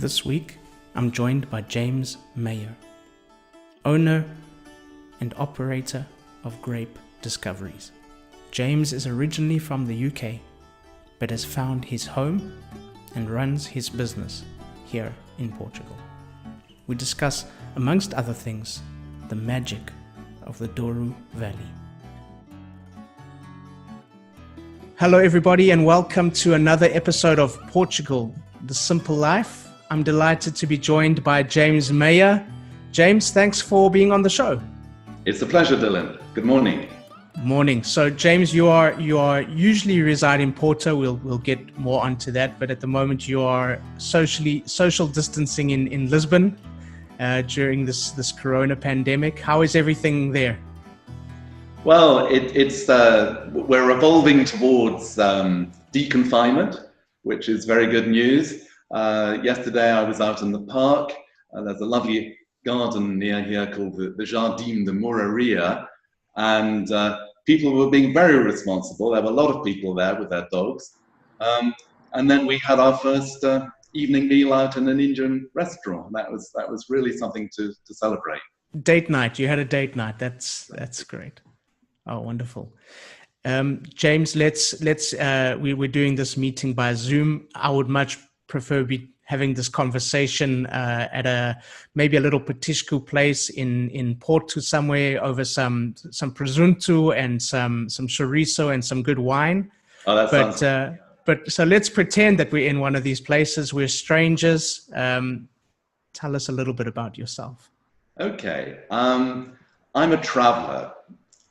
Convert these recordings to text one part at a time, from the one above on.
This week, I'm joined by James Mayer, owner and operator of Grape Discoveries. James is originally from the UK, but has found his home and runs his business here in Portugal. We discuss, amongst other things, the magic of the Douro Valley. Hello everybody and welcome to another episode of Portugal, The Simple Life. I'm delighted to be joined by James Mayer. James, thanks for being on the show. It's a pleasure, Dylan. Good morning. Morning. So James, you are usually reside in Porto. We'll get more onto that, but at the moment you are social distancing in Lisbon during this Corona pandemic. How is everything there? Well, we're evolving towards deconfinement, which is very good news. Yesterday I was out in the park. There's a lovely garden near here called the Jardim de Moraria, and people were being very responsible. There were a lot of people there with their dogs. And then we had our first evening meal out in an Indian restaurant. That was really something to celebrate. Date night. You had a date night. That's great. Oh, wonderful. James, we're doing this meeting by Zoom. I would much prefer be having this conversation at maybe a little petisco place in Porto somewhere over some presunto and some chorizo and some good wine. Oh, that sounds But so let's pretend that we're in one of these places. We're strangers. Tell us a little bit about yourself. Okay. I'm a traveler.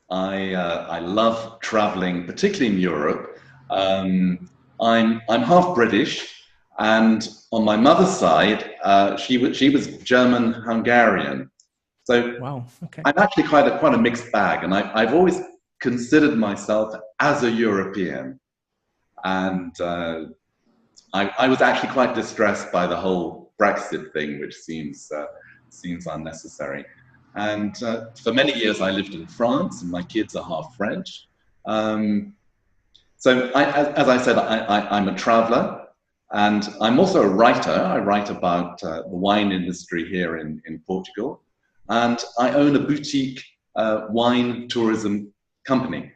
I love traveling, particularly in Europe. I'm half British, and on my mother's side, she was German-Hungarian. So wow, okay. I'm actually quite a mixed bag, and I've always considered myself as a European. And I was actually quite distressed by the whole Brexit thing, which seems unnecessary. And for many years I lived in France, and my kids are half French. So as I said, I'm a traveler, and I'm also a writer. I write about the wine industry here in Portugal, and I own a boutique wine tourism company,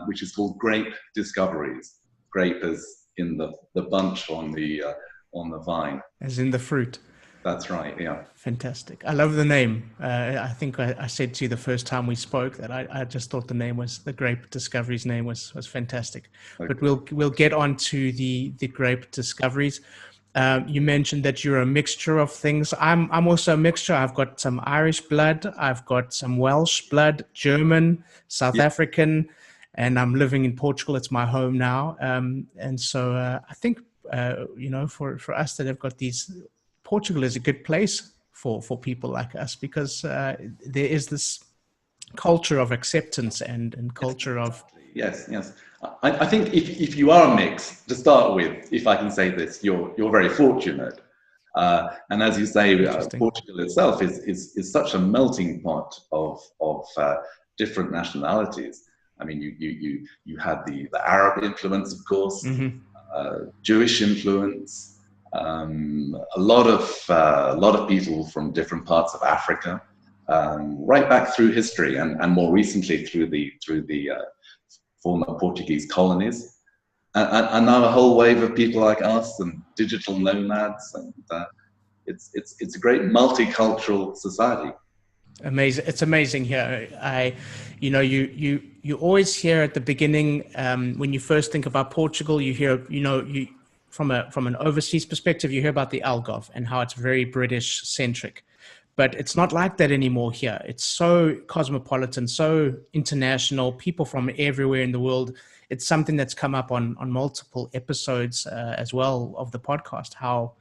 which is called Grape Discoveries. Grape is in the bunch on the vine. As in the fruit. That's right, yeah. Fantastic. I love the name. I think I said to you the first time we spoke that I just thought the Grape Discoveries name was fantastic. Okay. But we'll get on to the Grape Discoveries. You mentioned that you're a mixture of things. I'm also a mixture. I've got some Irish blood. I've got some Welsh blood, German, South African, and I'm living in Portugal. It's my home now. And so I think, for us that have got these, Portugal is a good place for people like us because there is this culture of acceptance and culture of... Yes. I think if you are a mix, to start with, if I can say this, you're very fortunate. And as you say, Portugal itself is such a melting pot of different nationalities. I mean, you had the Arab influence, of course, Jewish influence, a lot of people from different parts of Africa, right back through history, and more recently through the former Portuguese colonies, and now a whole wave of people like us and digital nomads, and it's a great multicultural society. Amazing! It's amazing here. You always hear at the beginning when you first think about Portugal, you hear from an overseas perspective, you hear about the Algarve and how it's very British centric, but it's not like that anymore here. It's so cosmopolitan, so international, people from everywhere in the world. It's something that's come up on multiple episodes as well of the podcast, how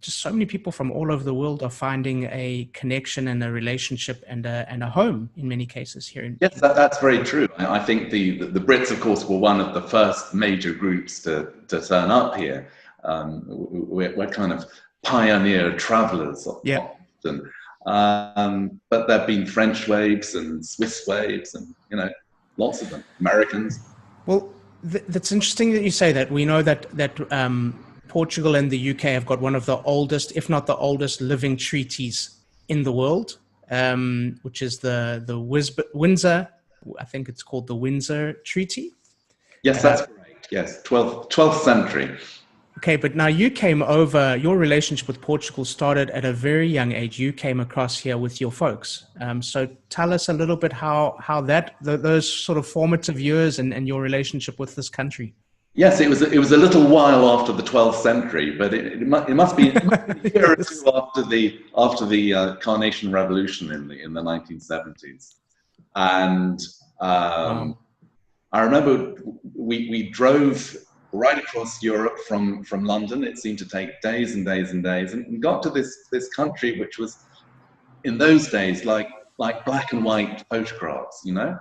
just so many people from all over the world are finding a connection and a relationship and a home in many cases here. Yes, that's very true. I think the Brits, of course, were one of the first major groups to turn up here. We're kind of pioneer travelers often. But there have been French waves and Swiss waves and, lots of them, Americans. Well, that's interesting that you say that. We know that Portugal and the UK have got one of the oldest, if not the oldest, living treaties in the world, which is the Windsor. I think it's called the Windsor Treaty. Yes, that's correct. Yes, 12th century. Okay, but now you came over, your relationship with Portugal started at a very young age. You came across here with your folks. So tell us a little bit how those sort of formative years and your relationship with this country. Yes, it was a little while after the 12th century, but it must be a year or two after the Carnation Revolution in the 1970s. And Wow. I remember we drove right across Europe from London. It seemed to take days and days and days, and got to this country which was in those days like black and white photographs, you know,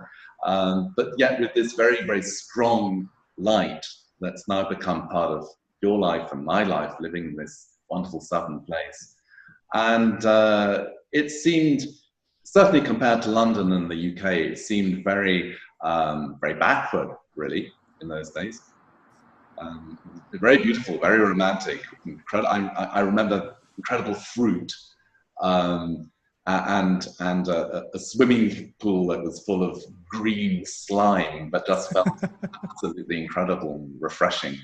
but yet with this very, very strong light that's now become part of your life and my life, living in this wonderful southern place. And it seemed, certainly compared to London and the UK, it seemed very, very backward, really, in those days. Very beautiful, very romantic. I remember incredible fruit, and a swimming pool that was full of green slime, but just felt absolutely incredible and refreshing.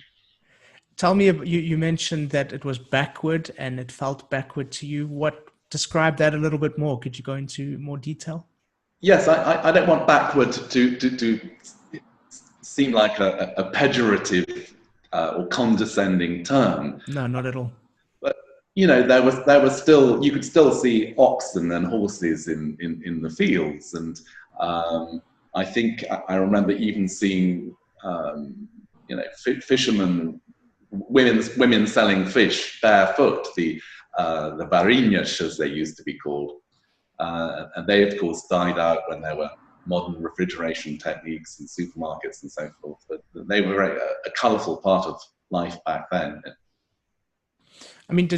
Tell me, you mentioned that it was backward and it felt backward to you. Describe that a little bit more. Could you go into more detail? Yes, I don't want backward to seem like a pejorative or condescending term. No, not at all. But you know, there was still, you could still see oxen and horses in the fields, and I think I remember even seeing you know, fishermen, women selling fish barefoot, the varinhas as they used to be called, and they of course died out when there were modern refrigeration techniques in supermarkets and so forth. But they were a colourful part of life back then. I mean,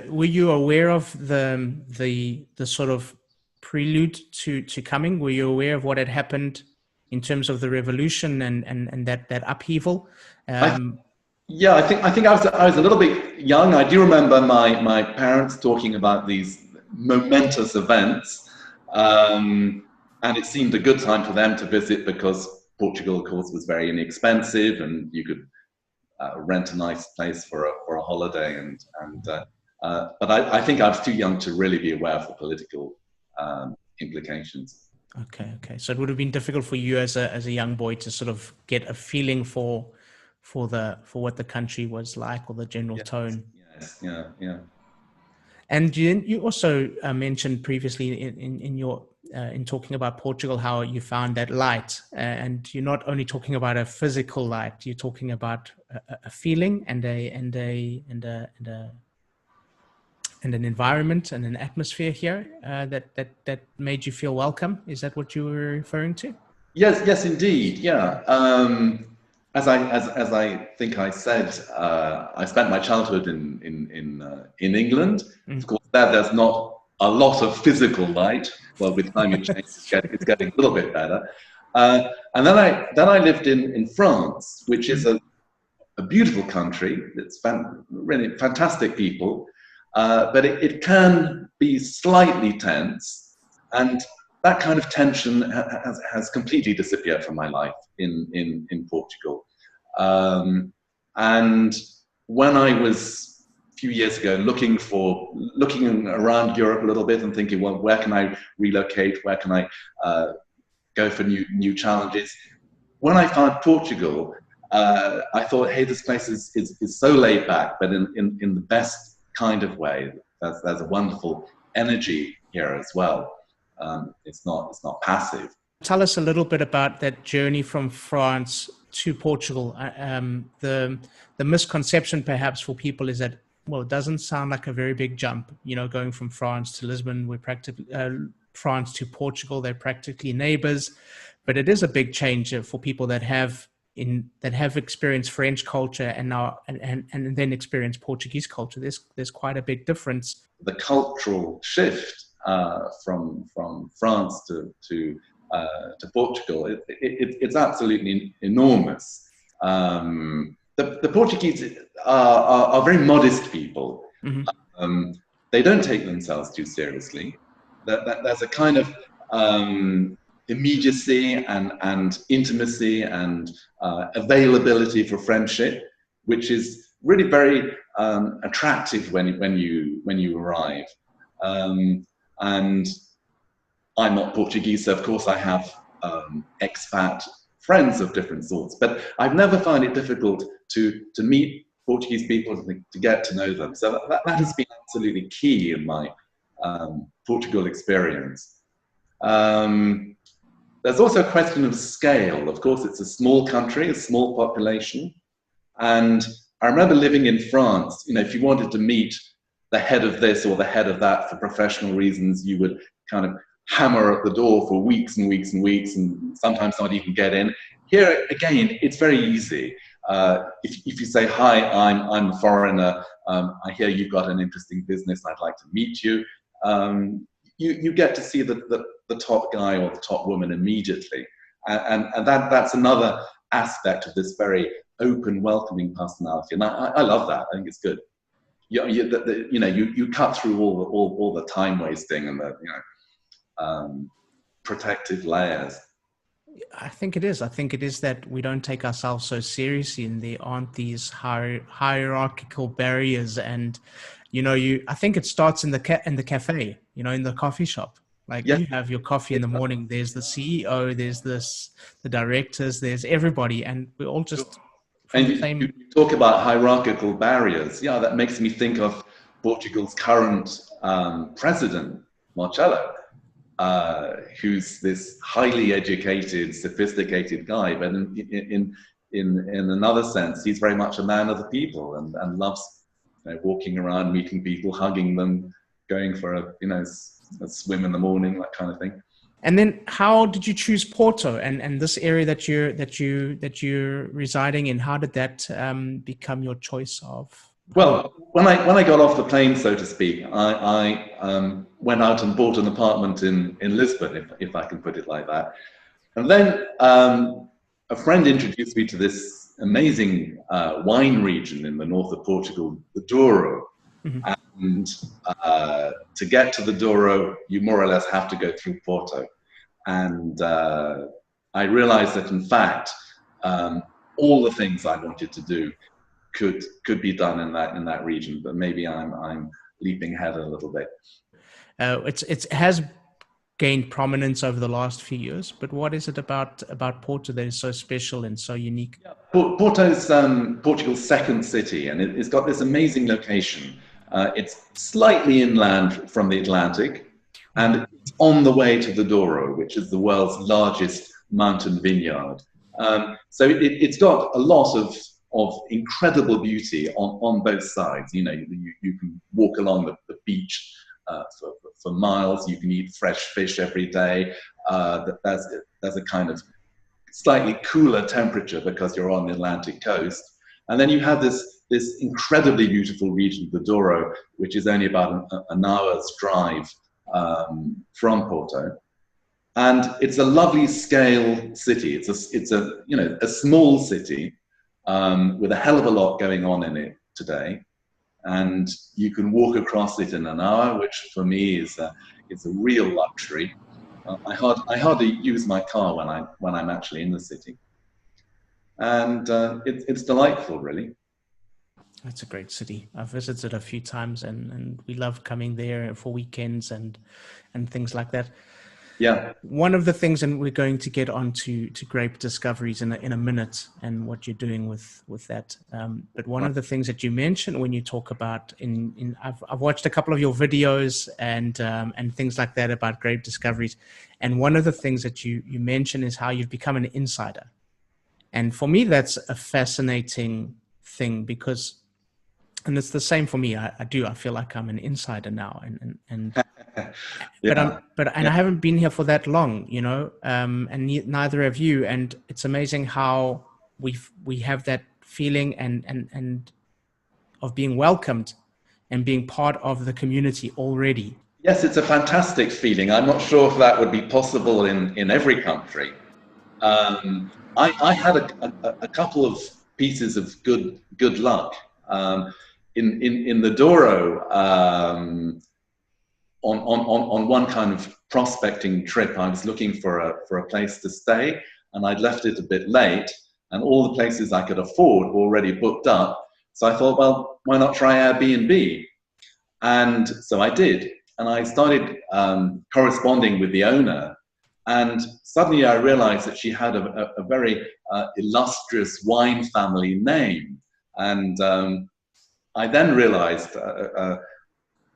were you aware of the sort of prelude to coming? Were you aware of what had happened in terms of the revolution and that upheaval? Yeah, I think I was a little bit young. I do remember my parents talking about these momentous events, and it seemed a good time for them to visit because Portugal, of course, was very inexpensive, and you could rent a nice place for a holiday. But I think I was too young to really be aware of the political implications. Okay. So it would have been difficult for you as a young boy to sort of get a feeling for what the country was like, or the general tone. Yes, yeah. And you also mentioned previously in talking about Portugal how you found that light, and you're not only talking about a physical light, you're talking about a feeling and an environment and an atmosphere here that made you feel welcome. Is that what you were referring to? Yes, indeed. Yeah. As I think I said, I spent my childhood in England. Of course, there's not a lot of physical light. Well, with climate change, it's getting a little bit better. And then I lived in France, which is a beautiful country. It's really fantastic people, but it can be slightly tense, and that kind of tension has completely disappeared from my life in Portugal. And when I was a few years ago looking around Europe a little bit and thinking, well, where can I relocate? Where can I go for new challenges? When I found Portugal, I thought, hey, this place is so laid back, but in the best kind of way. There's a wonderful energy here as well. It's not passive. Tell us a little bit about that journey from France to Portugal. The misconception perhaps for people is that, well, it doesn't sound like a very big jump, you know, going from France to Lisbon. We're practically France to Portugal. They're practically neighbors, but it is a big change for people that have experienced French culture and then experienced Portuguese culture. There's quite a big difference. The cultural shift from France to Portugal, it's absolutely enormous. the Portuguese are very modest people. Mm-hmm. They don't take themselves too seriously. There's a kind of immediacy and intimacy and availability for friendship, which is really very attractive when you arrive. And I'm not Portuguese, so of course I have expat friends of different sorts, but I've never found it difficult to meet Portuguese people, to get to know them. So that has been absolutely key in my Portugal experience. There's also a question of scale. Of course, it's a small country, a small population. And I remember living in France, if you wanted to meet the head of this or the head of that for professional reasons, you would kind of hammer at the door for weeks and weeks and weeks, and sometimes not even get in. Here, again, it's very easy. If you say, hi, I'm a foreigner, I hear you've got an interesting business, I'd like to meet you, you get to see the top guy or the top woman immediately. And that's another aspect of this very open, welcoming personality. And I love that. I think it's good. You cut through all the time wasting and the protective layers. I think it is. I think it is that we don't take ourselves so seriously, and there aren't these hierarchical barriers. And I think it starts in the cafe, in the coffee shop. Like, you have your coffee in the morning. There's the CEO, there's the directors, there's everybody, and we're all just. And you talk about hierarchical barriers. Yeah, that makes me think of Portugal's current president, Marcelo, who's this highly educated, sophisticated guy, but in another sense, he's very much a man of the people and loves walking around, meeting people, hugging them, going for a swim in the morning, that kind of thing. And then, how did you choose Porto and this area that you're residing in? How did that become your choice of? Well, when I got off the plane, so to speak, I went out and bought an apartment in Lisbon, if I can put it like that. And then a friend introduced me to this amazing wine region in the north of Portugal, the Douro. Mm-hmm. And to get to the Douro, you more or less have to go through Porto. And I realized that, in fact, all the things I wanted to do could be done in that region, but maybe I'm leaping ahead a little bit. It has gained prominence over the last few years, but what is it about Porto that is so special and so unique? Yeah. Porto's Portugal's second city, and it's got this amazing location. It's slightly inland from the Atlantic, and it's on the way to the Douro, which is the world's largest mountain vineyard. So it's got a lot of incredible beauty on both sides. You can walk along the beach for miles. You can eat fresh fish every day. There's a kind of slightly cooler temperature because you're on the Atlantic coast. And then you have this incredibly beautiful region, the Douro, which is only about an hour's drive from Porto. And it's a lovely scale city. It's a small city with a hell of a lot going on in it today. And you can walk across it in an hour, which for me is a real luxury. I hardly use my car when I'm actually in the city. And it's delightful, really. It's a great city. I've visited a few times, and we love coming there for weekends and things like that. Yeah. One of the things, and we're going to get on to grape discoveries in a minute and what you're doing with that. But one of the things that you mentioned when you talk about I've watched a couple of your videos and things like that about grape discoveries. And one of the things that you mention is how you've become an insider. And for me, that's a fascinating thing because, and it's the same for me. I feel like I'm an insider now, and yeah. I haven't been here for that long, and neither have you. And it's amazing how we have that feeling and of being welcomed and being part of the community already. Yes, it's a fantastic feeling. I'm not sure if that would be possible in every country. I had a couple of pieces of good luck. In the Douro, on one kind of prospecting trip, I was looking for a place to stay, and I'd left it a bit late, and all the places I could afford were already booked up. So I thought, well, why not try Airbnb? And so I did, and I started corresponding with the owner, and suddenly I realized that she had a very illustrious wine family name. And I then realized a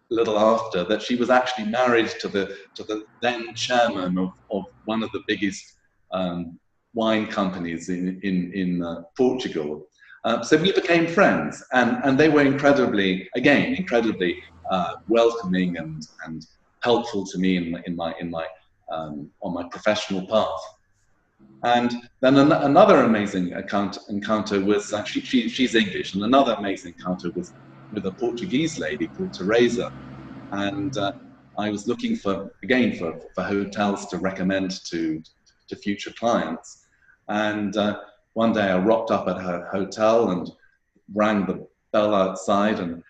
little after that she was actually married to the then chairman of one of the biggest wine companies in Portugal. So we became friends, and they were incredibly welcoming and helpful to me in my on my professional path. And then another amazing encounter was actually, she's English, and another amazing encounter was with a Portuguese lady called Teresa. And I was looking for hotels to recommend to future clients. And one day I rocked up at her hotel and rang the bell outside, and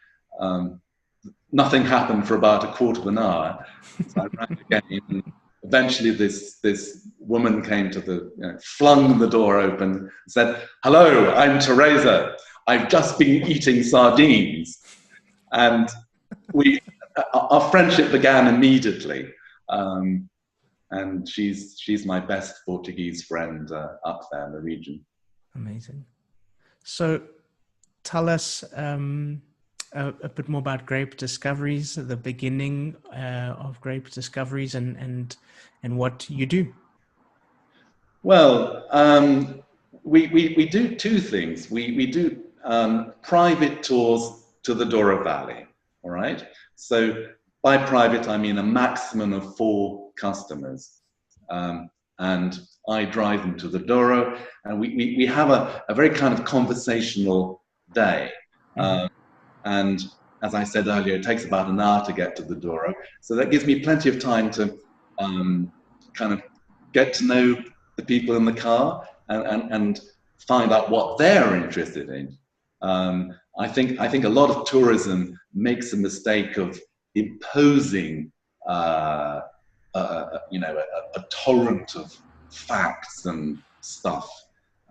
nothing happened for about a quarter of an hour. So I rang again, and eventually this woman came to flung the door open and said, "Hello, I'm Teresa. I've just been eating sardines." And our friendship began immediately. And she's my best Portuguese friend up there in the region. Amazing. So tell us a bit more about Grape Discoveries, the beginning of Grape Discoveries, and what you do. Well, we do two things. We do private tours to the Douro Valley, all right? So by private, I mean a maximum of 4 customers. And I drive them to the Douro, and we have a very kind of conversational day. And as I said earlier, it takes about an hour to get to the Douro. So that gives me plenty of time to kind of get to know the people in the car and find out what they're interested in. I think a lot of tourism makes the mistake of imposing a torrent of facts and stuff.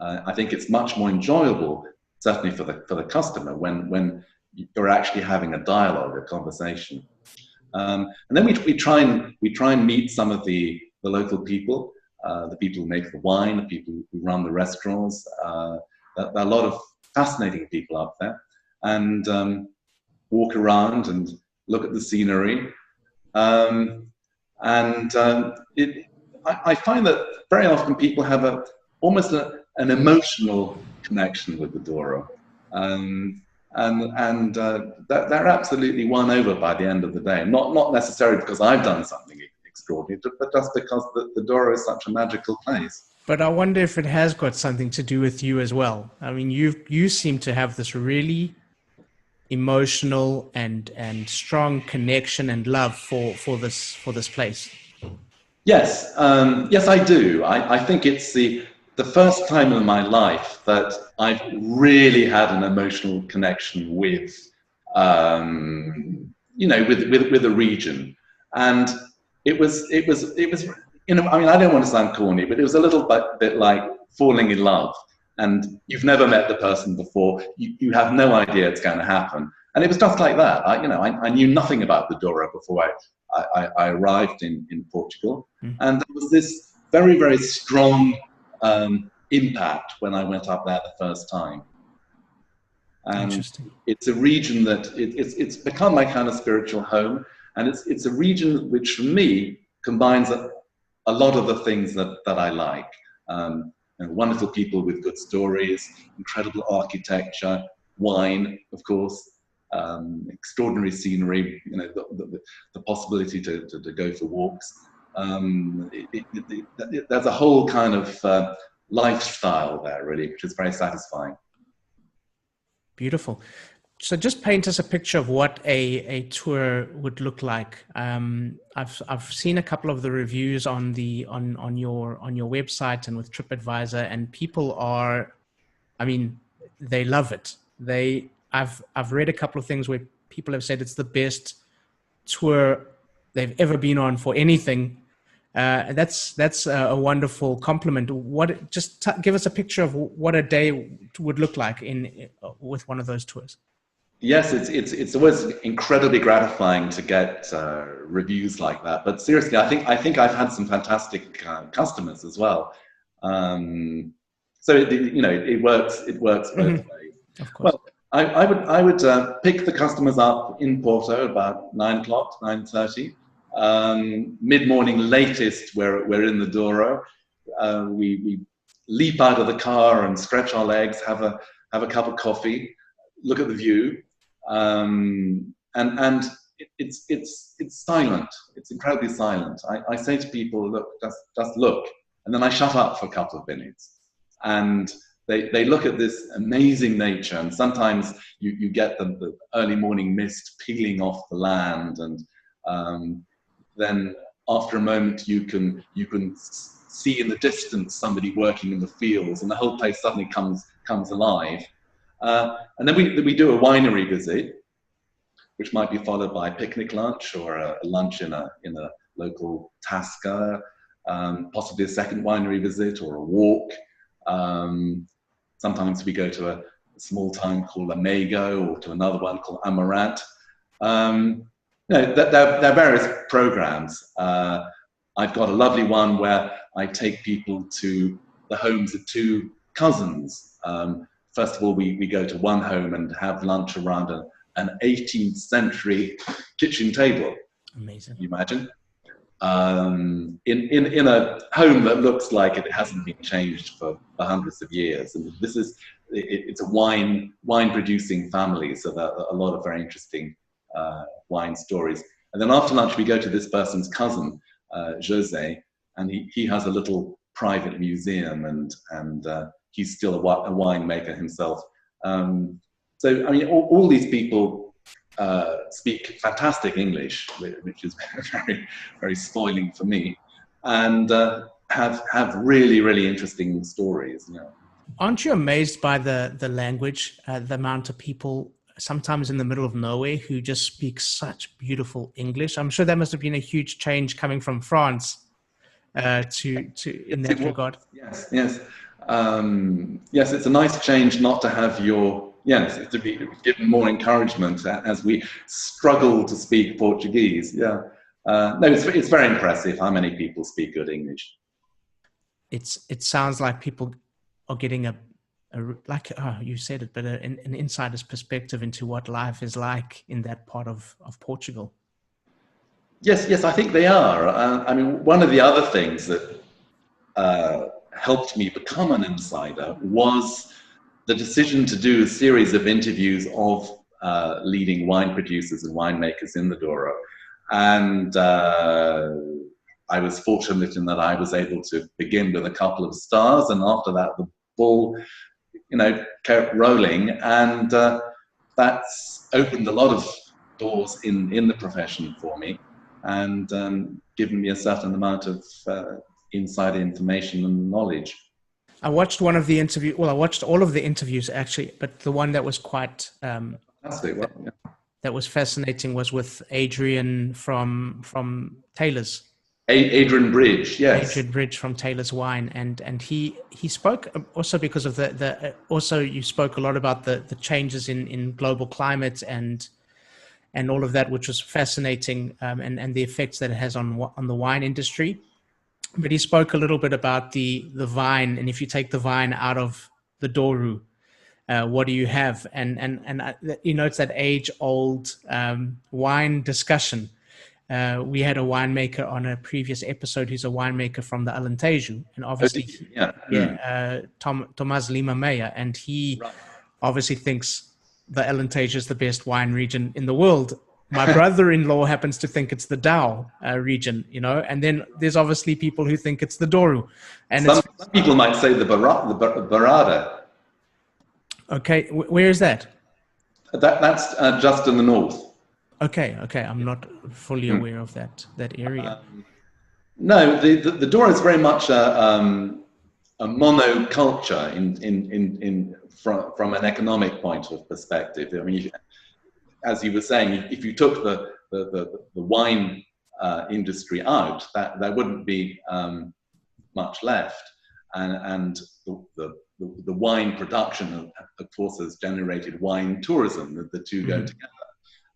I think it's much more enjoyable, certainly for the customer, when you're actually having a dialogue, a conversation. And then we try and meet some of the local people, the people who make the wine, the people who run the restaurants. There are a lot of fascinating people up there, and walk around and look at the scenery. I find that very often people have almost an emotional connection with the Douro. And they're absolutely won over by the end of the day. Not necessarily because I've done something extraordinary, but just because the Douro is such a magical place. But I wonder if it has got something to do with you as well. I mean, you seem to have this really emotional and strong connection and love for this place. Yes, yes, I do. I think it's the first time in my life that I've really had an emotional connection with, with the region, and it was, I mean, I don't want to sound corny, but it was a little bit like falling in love, and you've never met the person before, you have no idea it's going to happen, and it was just like that. I knew nothing about the Douro before I arrived in Portugal, and there was this very, very strong impact when I went up there the first time. And it's a region that it's become my kind of spiritual home, and it's a region which for me combines a lot of the things that I like. Wonderful people with good stories, incredible architecture, wine, of course, extraordinary scenery, the possibility to go for walks. There's a whole kind of lifestyle there, really, which is very satisfying. Beautiful. So just paint us a picture of what a tour would look like. I've seen a couple of the reviews on your website and with TripAdvisor, and people are, I mean, they love it. I've read a couple of things where people have said it's the best tour they've ever been on for anything. That's a wonderful compliment. Give us a picture of what a day would look like with one of those tours. Yes, it's always incredibly gratifying to get reviews like that. But seriously, I think I've had some fantastic customers as well. So it works both ways. Of course. Well, I would pick the customers up in Porto about 9:00, 9:30. Mid-morning latest, we're in the Douro. We leap out of the car and stretch our legs, have a cup of coffee, look at the view, and it's silent. It's incredibly silent. I say to people, look, just look, and then I shut up for a couple of minutes, and they look at this amazing nature, and sometimes you get the early morning mist peeling off the land, and then after a moment you can see in the distance somebody working in the fields, and the whole place suddenly comes alive. And then we do a winery visit, which might be followed by a picnic lunch or a lunch in a local tasca, possibly a second winery visit or a walk. Sometimes we go to a small town called Lamego or to another one called Amarant. There are various programs. I've got a lovely one where I take people to the homes of two cousins. First of all, we go to one home and have lunch around an 18th century kitchen table. Amazing. Can you imagine? In a home that looks like it hasn't been changed for hundreds of years. And it's a wine producing family, so there are a lot of very interesting wine stories. And then after lunch, we go to this person's cousin, Jose, and he has a little private museum, and he's still a winemaker himself. So, I mean, all these people speak fantastic English, which is very, very spoiling for me, and have really, really interesting stories. You know. Aren't you amazed by the language, the amount of people sometimes in the middle of nowhere who just speak such beautiful English? I'm sure that must have been a huge change coming from France in that regard. Yes. Yes, it's a nice change not to have to be given more encouragement as we struggle to speak Portuguese. Yeah. No, it's very impressive how many people speak good English. It sounds like people are getting you said it, but an insider's perspective into what life is like in that part of Portugal. Yes, I think they are. I mean, one of the other things that helped me become an insider was the decision to do a series of interviews of leading wine producers and winemakers in the Douro. And I was fortunate in that I was able to begin with a couple of stars, and after that the ball kept rolling, and that's opened a lot of doors in the profession for me, and given me a certain amount of insider information and knowledge. I watched one of the interviews. Well, I watched all of the interviews actually, but the one that was quite that was fascinating was with Adrian from Taylor's. Adrian Bridge, yes. Adrian Bridge from Taylor's Wine, and he spoke also because of also you spoke a lot about the changes in global climate and all of that, which was fascinating, and the effects that it has on the wine industry. But he spoke a little bit about the vine, and if you take the vine out of the Douro, what do you have? And it's that age-old wine discussion. We had a winemaker on a previous episode who's a winemaker from the Alentejo, and obviously, Tomás Lima Meyer, and he obviously thinks the Alentejo is the best wine region in the world. My brother-in-law happens to think it's the Dow region, and then there's obviously people who think it's the Douro. And some people might say the Barada. Okay, where is that? That's just in the north. Okay. I'm not fully aware of that area. No, the Douro is very much a a monoculture from an economic point of perspective. I mean, as you were saying, if you took the wine industry out, there wouldn't be much left, and the wine production, of course, has generated wine tourism. The two go together,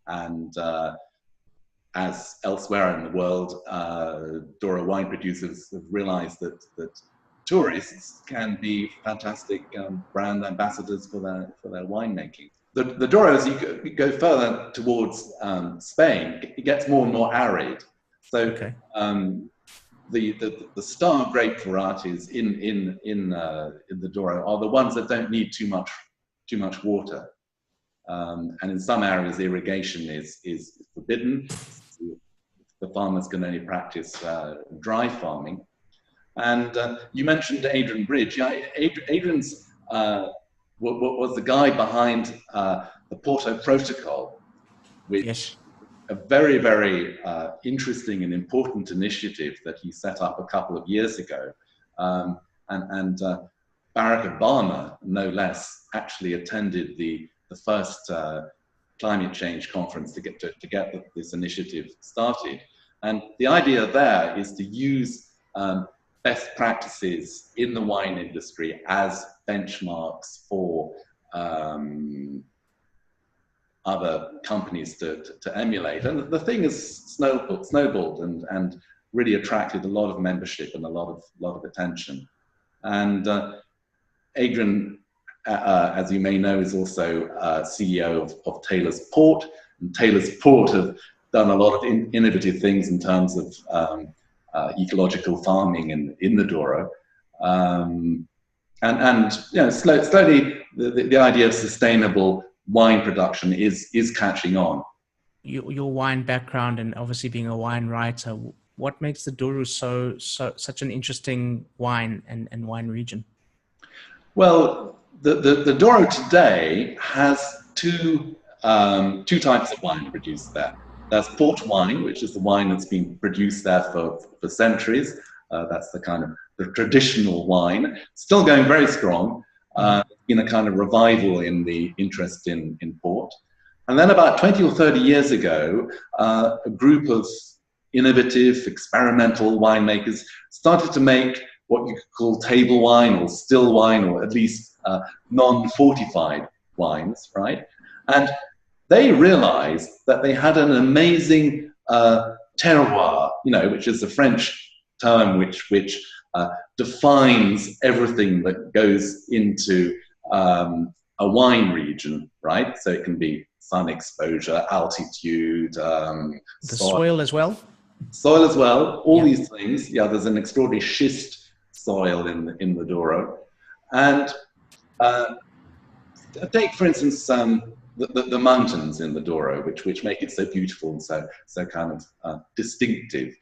and as elsewhere in the world, Douro wine producers have realized that tourists can be fantastic brand ambassadors for their winemaking. The Douro, as you go further towards Spain, it gets more and more arid. So the star grape varieties in the Douro are the ones that don't need too much water, and in some areas irrigation is forbidden. The farmers can only practice dry farming. And you mentioned Adrian Bridge. Yeah, Adrian's was the guy behind the Porto Protocol, which a very, very interesting and important initiative that he set up a couple of years ago. And Barack Obama, no less, actually attended the first climate change conference to get this initiative started. And the idea there is to use best practices in the wine industry as benchmarks for other companies to emulate. And the thing has snowballed and really attracted a lot of membership and a lot of attention. And Adrian, as you may know, is also CEO of Taylor's Port. And Taylor's Port have done a lot of innovative things in terms of ecological farming in the Douro. And you know, slowly the idea of sustainable wine production is catching on. Your wine background and obviously being a wine writer, what makes the Douro such an interesting wine and wine region? Well, the Douro today has two types of wine produced there. There's port wine, which is the wine that's been produced there for centuries. That's the kind of the traditional wine, still going very strong. In a kind of revival in the interest in port. And then about 20 or 30 years ago, a group of innovative, experimental winemakers started to make what you could call table wine or still wine, or at least non-fortified wines, right? And they realized that they had an amazing terroir, you know, which is the French term which defines everything that goes into a wine region, right? So it can be sun exposure, altitude, the soil as well. Soil as well. All these things. Yeah, there's an extraordinary schist soil in the Douro, and take for instance the mountains in the Douro, which make it so beautiful and so kind of distinctive.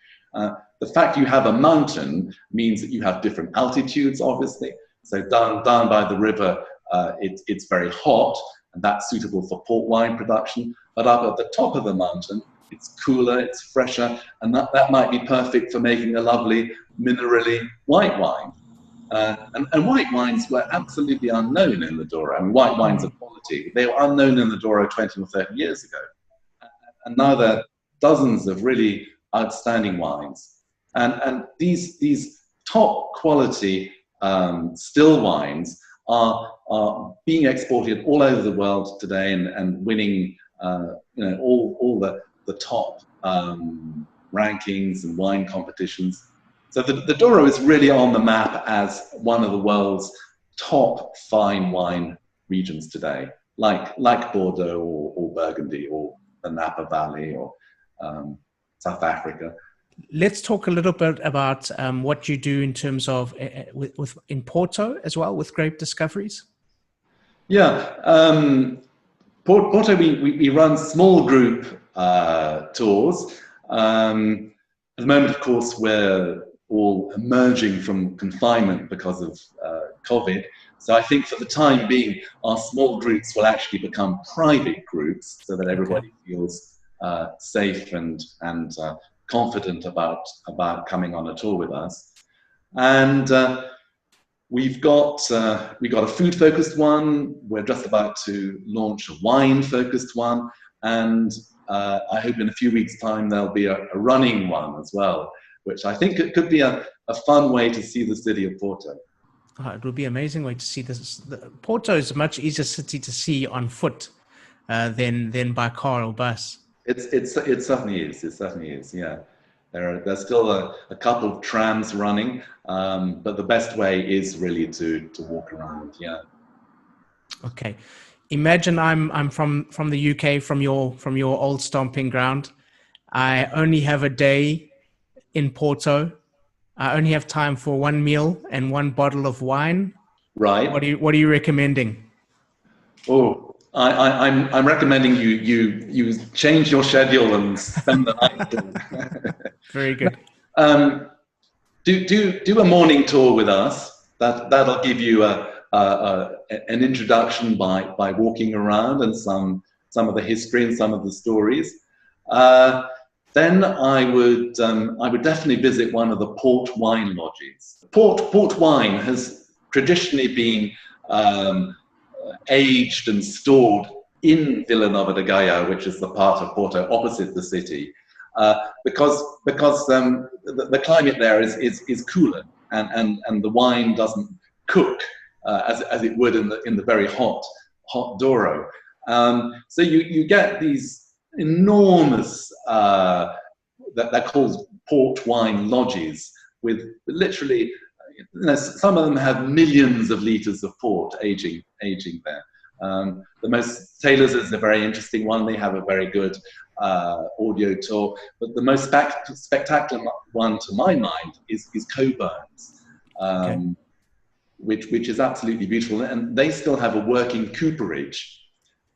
The fact you have a mountain means that you have different altitudes, obviously. So down by the river, it's very hot, and that's suitable for port wine production. But up at the top of the mountain, it's cooler, it's fresher, and that might be perfect for making a lovely minerally white wine. And white wines were absolutely unknown in the Douro. I mean, white wines of quality, they were unknown in the Douro 20 or 30 years ago. And now there are dozens of really outstanding wines. And these top quality still wines are being exported all over the world today and winning you know, all the top rankings and wine competitions. So the Douro is really on the map as one of the world's top fine wine regions today, like Bordeaux or Burgundy or the Napa Valley or South Africa. Let's talk a little bit about what you do in terms of in Porto as well with grape discoveries. Yeah, Porto, we run small group tours. At the moment, of course, we're all emerging from confinement because of COVID. So I think for the time being, our small groups will actually become private groups so that everybody feels safe and confident about coming on a tour with us. And we've got a food-focused one. We're just about to launch a wine-focused one, and I hope in a few weeks' time there'll be a running one as well, which I think it could be a fun way to see the city of Porto. Oh, it would be an amazing way to see this. Porto is a much easier city to see on foot than by car or bus. It certainly is. It certainly is. Yeah, there's still a couple of trams running, but the best way is really to walk around. Yeah. Okay, imagine I'm from the UK, from your old stomping ground. I only have a day in Porto. I only have time for one meal and one bottle of wine. Right. What are you recommending? Oh, I'm recommending you change your schedule and spend the night. Very good. Do a morning tour with us. That'll give you an introduction by walking around and some of the history and some of the stories. Then I would definitely visit one of the port wine lodges. Port wine has traditionally been aged and stored in Vila Nova de Gaia, which is the part of Porto opposite the city, because the climate there is cooler, and the wine doesn't cook as it would in the very hot Douro. So you get these enormous they're called port wine lodges with literally, some of them have millions of liters of port aging there. The most Taylor's is a very interesting one. They have a very good audio tour, but the most spectacular one to my mind is Coburn's, which is absolutely beautiful, and they still have a working cooperage.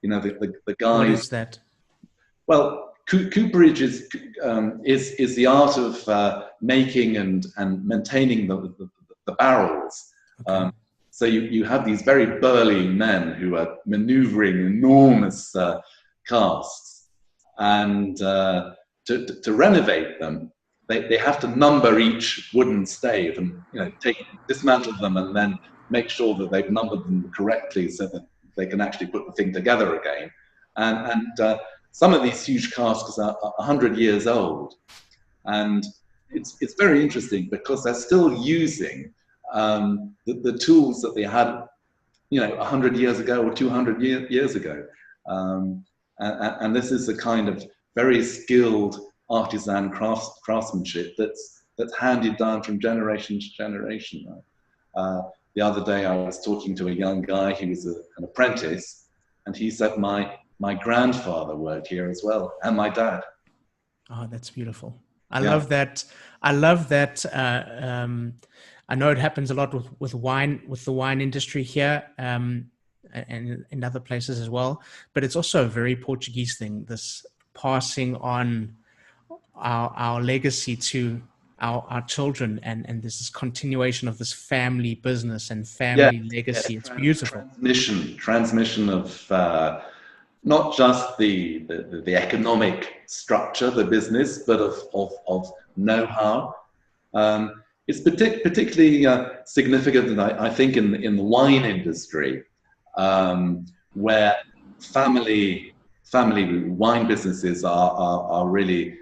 You know, the guys. What is that? Well, cooperage is the art of making and maintaining the barrels. Okay. So you have these very burly men who are maneuvering enormous casks, and to renovate them, they have to number each wooden stave and dismantle them and then make sure that they've numbered them correctly so that they can actually put the thing together again. And some of these huge casks are 100 years old, and it's very interesting because they're still using the tools that they had, 100 years ago or 200 years ago. And this is the kind of very skilled artisan craftsmanship that's handed down from generation to generation. The other day I was talking to a young guy, he was an apprentice, and he said, my grandfather worked here as well, and my dad. Oh, that's beautiful. I love that. I love that. I know it happens a lot with wine, with the wine industry here, and in other places as well. But it's also a very Portuguese thing, this passing on our legacy to our children, and there's this continuation of this family business and family legacy. It's beautiful. Transmission of not just the economic structure, the business, but of know-how. It's particularly significant, I think, in the wine industry, where family wine businesses are really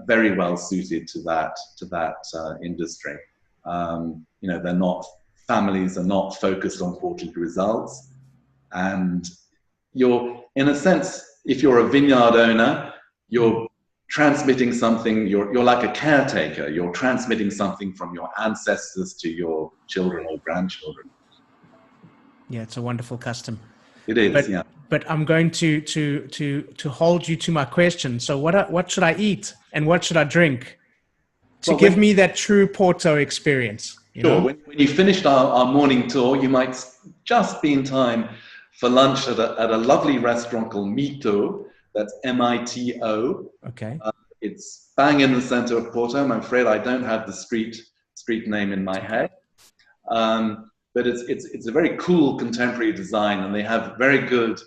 very well suited to that industry. Families are not focused on quarterly results, and you're, in a sense, if you're a vineyard owner, you're transmitting something. You're like a caretaker. You're transmitting something from your ancestors to your children or grandchildren. Yeah, it's a wonderful custom. It is, But I'm going to hold you to my question. So what should I eat and what should I drink to give me that true Porto experience? Sure. When you finished our morning tour, you might just be in time for lunch at a lovely restaurant called Mito. That's M-I-T-O. Okay. It's bang in the center of Porto. I'm afraid I don't have the street name in my head. But it's a very cool contemporary design, and they have very good,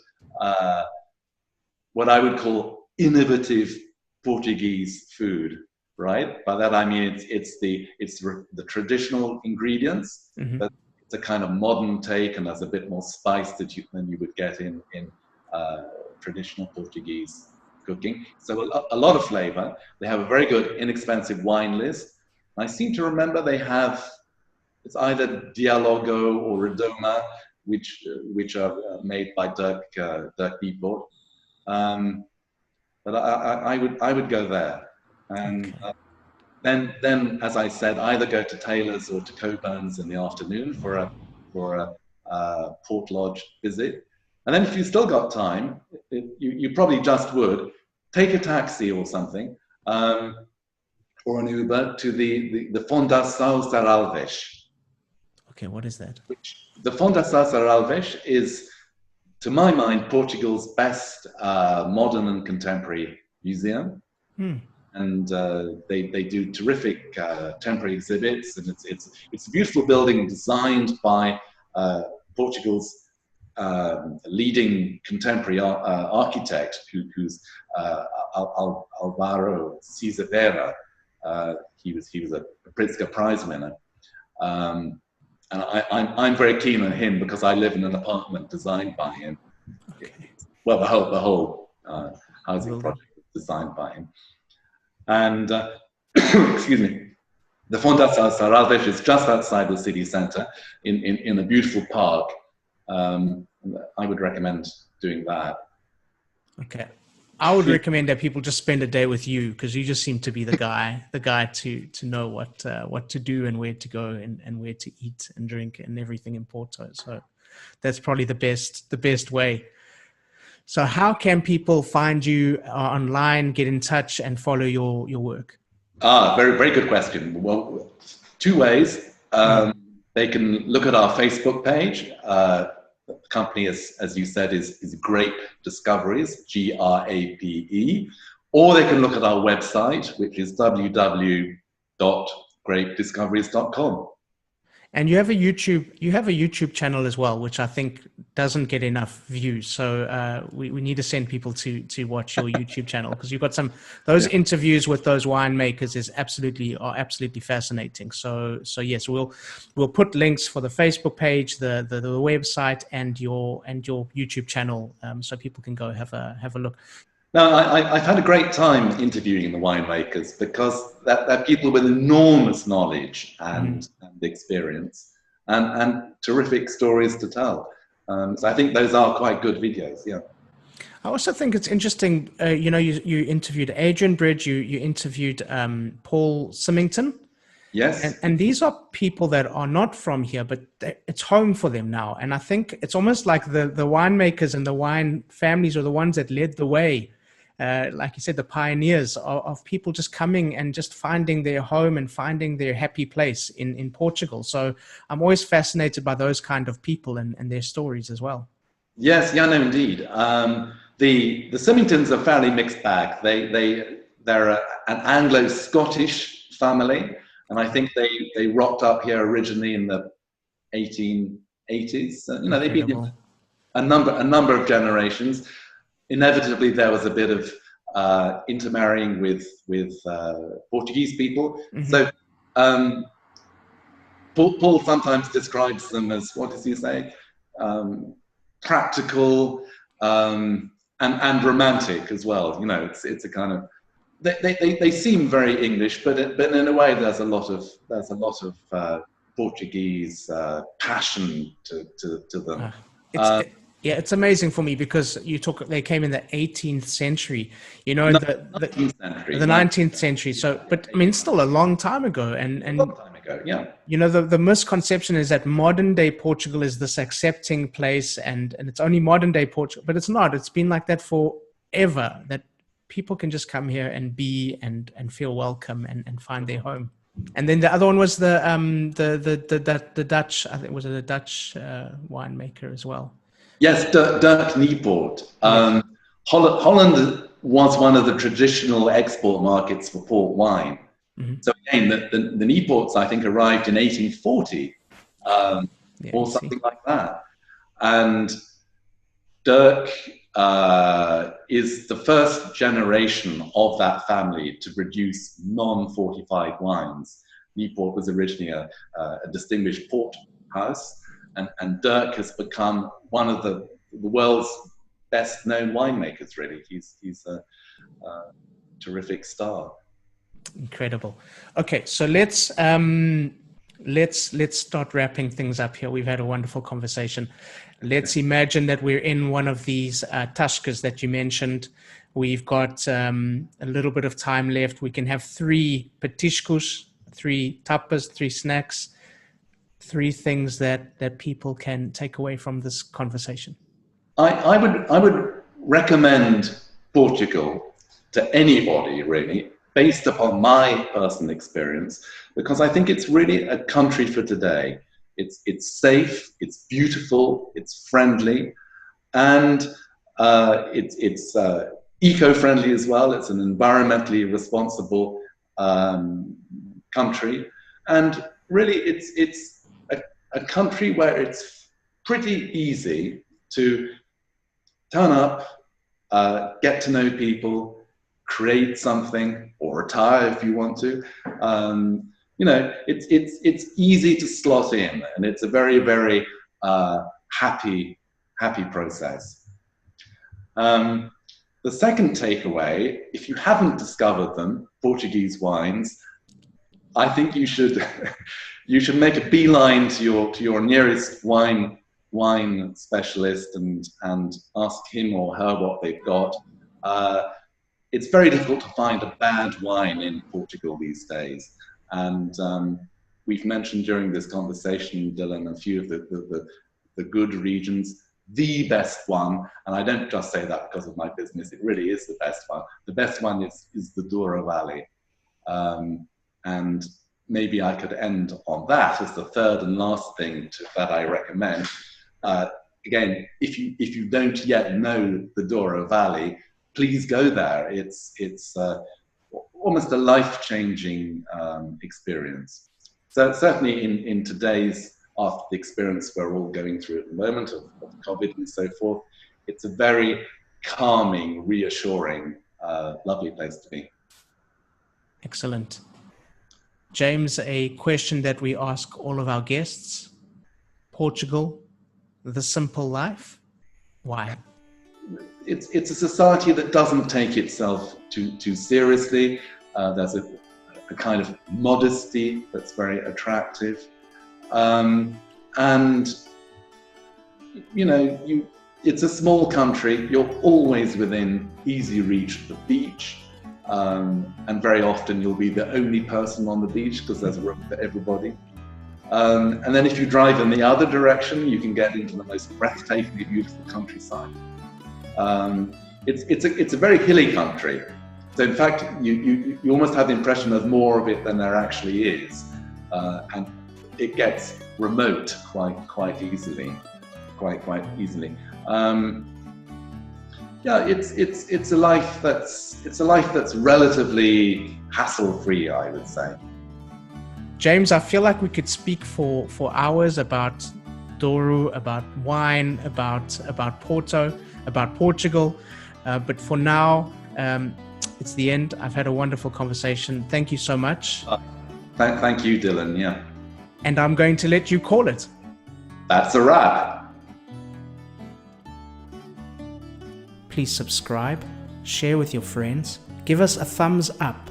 what I would call innovative Portuguese food. Right? By that I mean it's the traditional ingredients, but it's a kind of modern take, and there's a bit more spice than you would get in traditional Portuguese cooking. So a lot of flavor. They have a very good, inexpensive wine list. I seem to remember they have, it's either Dialogo or Redoma, which are made by Dirk Dieport. But I would go there, and then as I said, either go to Taylor's or to Coburn's in the afternoon for a Port Lodge visit, and then if you still got time, you probably just would take a taxi or something, or an Uber to the Fundação Serralves. Okay, what is that? The Fundação Serralves is, to my mind, Portugal's best modern and contemporary museum. And they do terrific temporary exhibits, and it's a beautiful building designed by Portugal's leading contemporary architect, who's Álvaro Cisa. He was a Pritzker Prize winner. And I'm very keen on him because I live in an apartment designed by him. Okay. Well, the whole housing project was designed by him. And excuse me, the Fundação Serralves is just outside the city centre in a beautiful park. I would recommend doing that. Okay. I would recommend that people just spend a day with you, because you just seem to be the guy to know what to do and where to go and where to eat and drink and everything in Porto. So that's probably the best way. So how can people find you online, get in touch, and follow your work? Very, very good question. Well, two ways. They can look at our Facebook page. The company, as you said, is Grape Discoveries, Grape, or they can look at our website, which is www.grapediscoveries.com. And you have a YouTube channel as well, which I think doesn't get enough views. So we need to send people to watch your YouTube channel, because you've got those interviews with those winemakers are absolutely fascinating. So yes, we'll put links for the Facebook page, the website, and your YouTube channel, so people can go have a look. No, I've had a great time interviewing the winemakers, because they're people with enormous knowledge and experience, and terrific stories to tell. So I think those are quite good videos. Yeah. I also think it's interesting. You interviewed Adrian Bridge. You interviewed Paul Symington. Yes. And these are people that are not from here, but it's home for them now. And I think it's almost like the winemakers and the wine families are the ones that led the way. Like you said, the pioneers of people just coming and just finding their home and finding their happy place in Portugal. So I'm always fascinated by those kind of people and their stories as well. Yes, yeah, no, indeed. The Symingtons are a fairly mixed bag. They're an Anglo-Scottish family, and I think they rocked up here originally in the 1880s. They've been here a number of generations. Inevitably, there was a bit of intermarrying with Portuguese people. So Paul sometimes describes them as, what does he say? Practical and romantic as well. It's a kind of, they seem very English, but in a way there's a lot of Portuguese passion to them. It's amazing for me, because they came in the 18th century, the 19th century. So, but I mean, it's still a long time ago. And a long time ago, yeah. The misconception is that modern day Portugal is this accepting place, and it's only modern day Portugal, but it's not. It's been like that forever, that people can just come here and be and feel welcome and find their home. And then the other one was the Dutch, I think, was it a Dutch winemaker as well? Yes, Dirk Dieport. Holland was one of the traditional export markets for port wine. So again, the Dieports, I think, arrived in 1840 or something like that. And Dirk is the first generation of that family to produce non-fortified wines. Dieport was originally a distinguished port house, and Dirk has become one of the world's best known winemakers. Really, he's a terrific star. Incredible. Okay, so let's start wrapping things up here. We've had a wonderful conversation. Let's imagine that we're in one of these taskas that you mentioned. We've got a little bit of time left. We can have 3 petiscos, 3 tapas, 3 snacks, 3 things that people can take away from this conversation. I would recommend Portugal to anybody, really, based upon my personal experience, because I think it's really a country for today. It's safe, it's beautiful, it's friendly, and it's eco-friendly as well. It's an environmentally responsible country, and really it's a country where it's pretty easy to turn up, get to know people, create something, or retire if you want to. You know, it's easy to slot in, and it's a very, very happy process. The second takeaway, if you haven't discovered them, Portuguese wines, I think you should you should make a beeline to your nearest wine specialist and ask him or her what they've got. It's very difficult to find a bad wine in Portugal these days, and we've mentioned during this conversation, Dylan, a few of the good regions. The best one, and I don't just say that because of my business, it really is the best one. The best one is the Douro Valley, and maybe I could end on that as the third and last thing that I recommend. Again, if you don't yet know the Douro Valley, please go there. It's almost a life-changing experience. So certainly in today's, after the experience we're all going through at the moment of COVID and so forth, it's a very calming, reassuring, lovely place to be. Excellent. James, a question that we ask all of our guests: Portugal, the simple life. Why? It's a society that doesn't take itself too seriously. There's a kind of modesty that's very attractive, and you know, it's a small country. You're always within easy reach of the beach, and very often you'll be the only person on the beach because there's room for everybody. And then if you drive in the other direction, you can get into the most breathtakingly beautiful countryside. It's a very hilly country. So in fact, you almost have the impression there's more of it than there actually is. And it gets remote quite easily. Yeah, it's a life that's relatively hassle-free, I would say. James, I feel like we could speak for hours about Douro, about wine, about Porto, about Portugal. But for now, it's the end. I've had a wonderful conversation. Thank you so much. Thank you, Dylan. Yeah. And I'm going to let you call it. That's a wrap. Please subscribe, share with your friends, give us a thumbs up,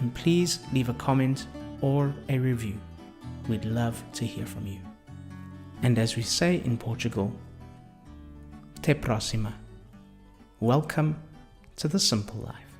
and please leave a comment or a review. We'd love to hear from you. And as we say in Portugal, até próxima. Welcome to the simple life.